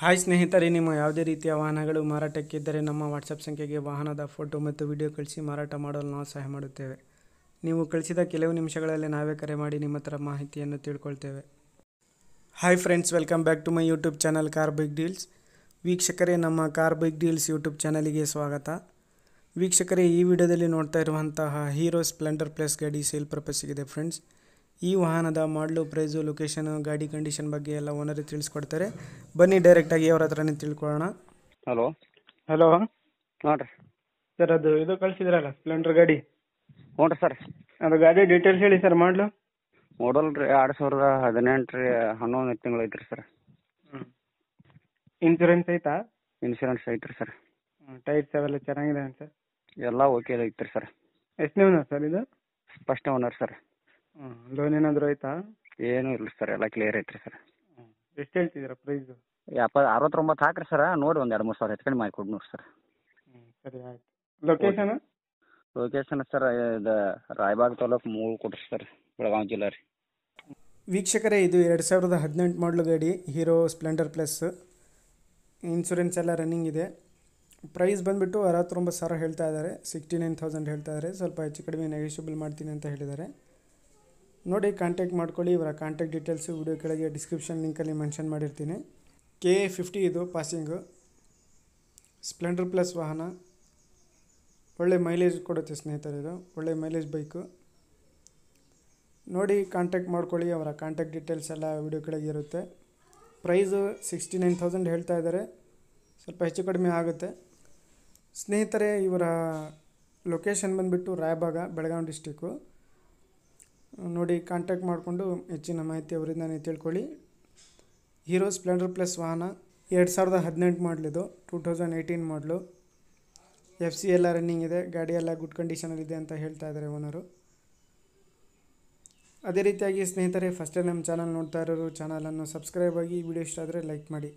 Hi ಸ್ನೇಹಿತರೆ, ನಿಮ್ಮ ಯಾವುದೇ ರೀತಿಯ ವಾಹನಗಳು ಮಾರಾಟಕ್ಕಿದ್ದರೆ ನಮ್ಮ ವಾಟ್ಸಪ್ ಸಂಖ್ಯೆಗೆ ವಾಹನದ ಫೋಟೋ ಮತ್ತು ವಿಡಿಯೋ ಕಳಿಸಿ ಮಾರಾಟ ಮಾಡಲು ನಾವು ಸಹಾಯ ಮಾಡುತ್ತೇವೆ. ನೀವು ಕಳಿಸಿದ ಕೆಲವು ನಿಮಿಷಗಳಲ್ಲಿ ನಾವೇ ಕರೆ ಮಾಡಿ ನಿಮ್ಮ ಹತ್ರ ಮಾಹಿತಿಯನ್ನು ತಿಳ್ಕೊಳ್ತೇವೆ. Hi friends, welcome back to my YouTube channel car big deals. ವೀಕ್ಷಕರೇ, ನಮ್ಮ ಕಾರ್ ಬಿಗ್ ಡೀಲ್ಸ್ ಯೂಟ್ಯೂಬ್ ಚಾನಲಿಗೆ ಸ್ವಾಗತ. ವೀಕ್ಷಕರೇ, ಈ ವಿಡಿಯೋದಲ್ಲಿ ನೋಡ್ತಾ ಇರುವಂತಹ ಹೀರೋ ಸ್ಪ್ಲೆಂಡರ್ ಪ್ಲಸ್ ಗಾಡಿ ಸೇಲ್ ಪರ್ಪಸ್ಸಿಗಿದೆ ಫ್ರೆಂಡ್ಸ್. ಈ ವಾಹನದ ಮಾಡಲು, ಪ್ರೈಸು, ಲೊಕೇಶನು, ಗಾಡಿ ಕಂಡೀಷನ್ ಬಗ್ಗೆ ಎಲ್ಲ ಓನರ್ ತಿಳಿಸ್ಕೊಡ್ತಾರೆ. ಬನ್ನಿ ಡೈರೆಕ್ಟಾಗಿ ಅವ್ರ ಹತ್ರನೇ ತಿಳ್ಕೊಳ್ಳೋಣ. ಹಲೋ ಹಲೋ ಹಾಂ ರೀ ಸರ್, ಅದು ಇದು ಕಳಿಸಿದ್ರಲ್ಲ ಸ್ಪ್ಲೆಂಡರ್ ಗಾಡಿ, ಹ್ಞೂ ರೀ ಸರ್. ಅದು ಗಾಡಿ ಡೀಟೇಲ್ಸ್ ಹೇಳಿ ಸರ್. ಮಾಡಲು ಮಾಡಲ್ ರೀ 2018 ರೀ, 11 ತಿಂಗಳು ಐತ್ರಿ ಸರ್. ಇನ್ಶೂರೆನ್ಸ್ ಐತಾ? ಇನ್ಶೂರೆನ್ಸ್ ಐತ್ರಿ ಸರ್. ಟೈರ್ಸ್ ಅವೆಲ್ಲ ಚೆನ್ನಾಗಿದೆ ಸರ್? ಎಲ್ಲ ಓಕೆ ಐತ್ರಿ ಸರ್. ಎಷ್ಟು ನೀವು ಸರ್ ಇದು? First owner sir. ಲೋನ್ ಏನಾದರೂ ಐತಾ? ಏನೂ ಇಲ್ಲ ಸರ್, ಎಲ್ಲ ಕ್ಲಿಯರ್ ಐತ್ರಿ ಸರ್. ಎಷ್ಟು ಹೇಳ್ತಿದ್ದೀರಾ ಪ್ರೈಸು? 69 ಹಾಕ್ರಿ ಸರ್, ನೋಡಿ ಒಂದು 2-3 ಸಾವಿರ ಹೆಚ್ಚು ಕಡಿಮೆ ಮಾಡಿ ಕೊಡಿ ನೋಡಿ ಸರ್. ಸರಿ, ಆಯ್ತು. ಲೊಕೇಶನ್? ಲೊಕೇಶನ್ ಸರ್ ಇದು ರಾಯಬಾಗ್ ತಾಲೂಕು ಮೂರು ಕೊಡ್ರಿ ಸರ್, ಬೆಳಗಾವಿ ಜಿಲ್ಲೆ ರೀ. ವೀಕ್ಷಕರೇ, ಇದು 2018 ಮಾಡಲು ಗಾಡಿ, ಹೀರೋ ಸ್ಪ್ಲೆಂಡರ್ ಪ್ಲಸ್. ಇನ್ಶೂರೆನ್ಸ್ ಎಲ್ಲ ರನ್ನಿಂಗ್ ಇದೆ. ಪ್ರೈಸ್ ಬಂದುಬಿಟ್ಟು 69,000 ಹೇಳ್ತಾ ಇದ್ದಾರೆ. 69,000 ಹೇಳ್ತಾ ಇದ್ದಾರೆ. ಸ್ವಲ್ಪ ಹೆಚ್ಚು ಕಡಿಮೆ ನೆಗೋಷಿಯಬಲ್ ಮಾಡ್ತೀನಿ ಅಂತ ಹೇಳಿದ್ದಾರೆ. ನೋಡಿ, ಕಾಂಟ್ಯಾಕ್ಟ್ ಮಾಡ್ಕೊಳ್ಳಿ. ಇವರ ಕಾಂಟ್ಯಾಕ್ಟ್ ಡೀಟೇಲ್ಸು ವಿಡಿಯೋ ಕೆಳಗೆ ಡಿಸ್ಕ್ರಿಪ್ಷನ್ ಲಿಂಕಲ್ಲಿ ಮೆನ್ಷನ್ ಮಾಡಿರ್ತೀನಿ. KA50 ಇದು ಪಾಸಿಂಗು. ಸ್ಪ್ಲೆಂಡರ್ ಪ್ಲಸ್ ವಾಹನ, ಒಳ್ಳೆ ಮೈಲೇಜ್ ಕೊಡುತ್ತೆ ಸ್ನೇಹಿತರೆ. ಇದು ಒಳ್ಳೆ ಮೈಲೇಜ್ ಬೈಕು. ನೋಡಿ, ಕಾಂಟ್ಯಾಕ್ಟ್ ಮಾಡ್ಕೊಳ್ಳಿ. ಅವರ ಕಾಂಟ್ಯಾಕ್ಟ್ ಡೀಟೇಲ್ಸ್ ಎಲ್ಲ ವಿಡಿಯೋ ಕೆಳಗೆ ಇರುತ್ತೆ. ಪ್ರೈಸು 69,000 ಹೇಳ್ತಾ ಇದ್ದಾರೆ. ಸ್ವಲ್ಪ ಹೆಚ್ಚು ಕಡಿಮೆ ಆಗುತ್ತೆ ಸ್ನೇಹಿತರೆ. ಇವರ ಲೊಕೇಶನ್ ಬಂದುಬಿಟ್ಟು ರಾಯಬಾಗ, ಬೆಳಗಾವಿ ಡಿಸ್ಟಿಕ್ಕು. ನೋಡಿ, ಕಾಂಟ್ಯಾಕ್ಟ್ ಮಾಡಿಕೊಂಡು ಹೆಚ್ಚಿನ ಮಾಹಿತಿ ಅವರಿಂದನೇ ತಿಳ್ಕೊಳ್ಳಿ. ಹೀರೋ ಸ್ಪ್ಲೆಂಡರ್ ಪ್ಲಸ್ ವಾಹನ 2018 ಮಾಡಲಿದು, 2018 ಮಾಡಲು. FC ಎಲ್ಲ ರನ್ನಿಂಗ್ ಇದೆ. ಗಾಡಿ ಎಲ್ಲ ಗುಡ್ ಕಂಡೀಷನಲ್ಲಿದೆ ಅಂತ ಹೇಳ್ತಾ ಇದ್ದಾರೆ ಓನರು. ಅದೇ ರೀತಿಯಾಗಿ ಸ್ನೇಹಿತರೆ, ಫಸ್ಟ್ ಟೈಮ್ ನಮ್ಮ ಚಾನಲ್ ನೋಡ್ತಾ ಇರೋರು ಚಾನಲನ್ನು ಸಬ್ಸ್ಕ್ರೈಬ್ ಆಗಿ, ವಿಡಿಯೋ ಇಷ್ಟ ಆದರೆ ಲೈಕ್ ಮಾಡಿ.